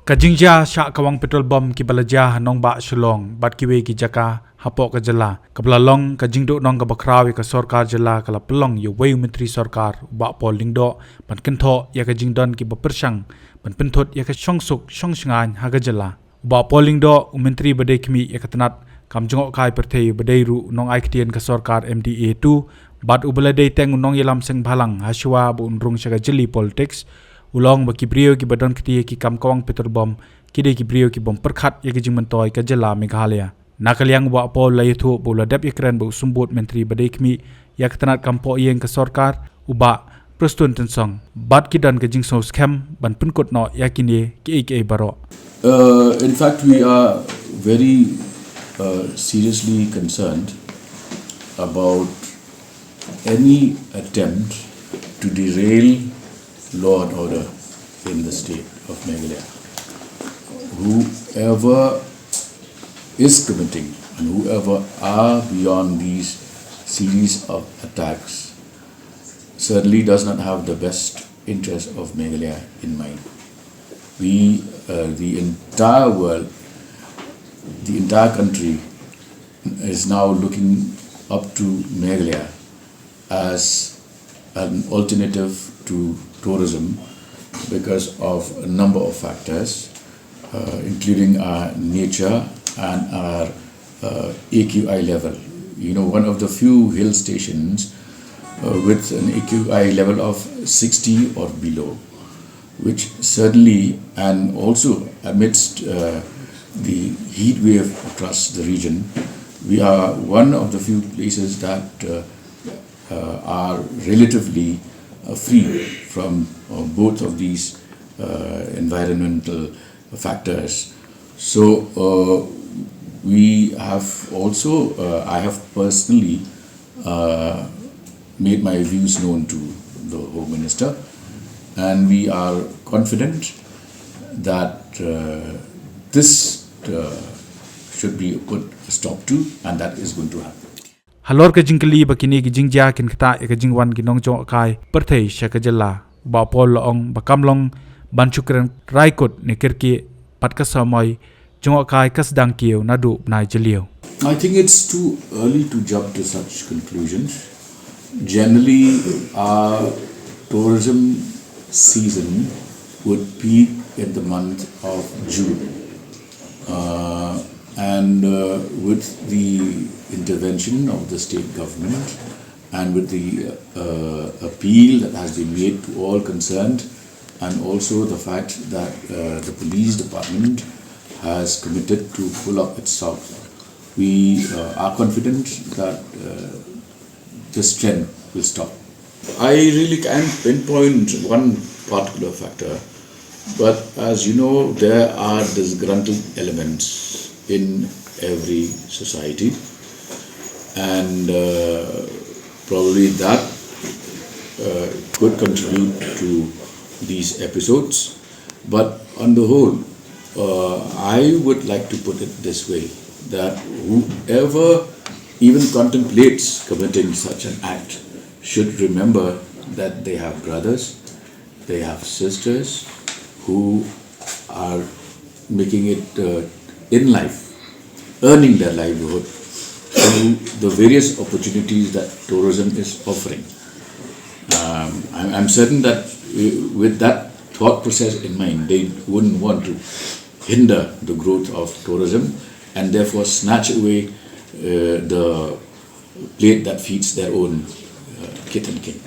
Kajingja sha Kawang Petrol Bomb Kibalaja nong ba Shillong bat kiwe ki jaka hapok ka Jylla kablalong kajingdo nong ka bakrawi ka sarkar Jylla kala pelong yo wei menteri sarkar ba pol lingdo ban Kynthoh ya kajingdon ki bapersyang ban penthot ya ka shongsuk shongsngan ha ka Jylla ba pol lingdo menteri badai kmi ya katanat kam jongok kai perthei badai ru nong ai ktien ka sarkar MDA 2 bat ubaladai teng nong yelam seng bhalang haswa bu unrung syaga jeli politics ulong baki brio ki badon kti ki kam Kawang Petrol Bomb kide ki brio ki bom Pyrkhat ya ki jing Myntoi ka Jylla Meghalaya nakaliang wa pol la yathu bola dap ikran bu sumbut menteri badai kmi ya katanat kampo yeng ka sarkar uba prostun tensong bat ki dan ka jing so scam ban punkot no yakini ki baro. In fact, we are very seriously concerned about any attempt to derail law and order in the state of Meghalaya. Whoever is committing and whoever are beyond these series of attacks certainly does not have the best interest of Meghalaya in mind. We, the entire world, the entire country is now looking up to Meghalaya as an alternative to tourism because of a number of factors, including our nature and our AQI level. You know, one of the few hill stations with an AQI level of 60 or below, which certainly, and also amidst the heat wave across the region, we are one of the few places that are relatively free from both of these environmental factors. So we have also, I have personally made my views known to the Home Minister, and we are confident that this should be put a stop to, and that is going to happen. Halor ka jingkali bakini ki jingja kin kata ka jingwan ki nong jong kai perthei sha ka Jylla ba pol long bakamlong banchukran raikot ne kirki patka samai jong kai kasdang kieu nadu nai jeliu. I think it's too early to jump to such conclusions. Generally, our tourism season would peak in the month of June, and with the intervention of the state government and with the appeal that has been made to all concerned, and also the fact that the police department has committed to pull up its socks, we are confident that this trend will stop. I really can't pinpoint one particular factor, but as you know, there are disgruntled elements in every society, and probably that could contribute to these episodes. But on the whole, I would like to put it this way, that whoever even contemplates committing such an act should remember that they have brothers, they have sisters who are making it in life, earning their livelihood through the various opportunities that tourism is offering. I'm certain that with that thought process in mind, they wouldn't want to hinder the growth of tourism and therefore snatch away the plate that feeds their own kith and kin.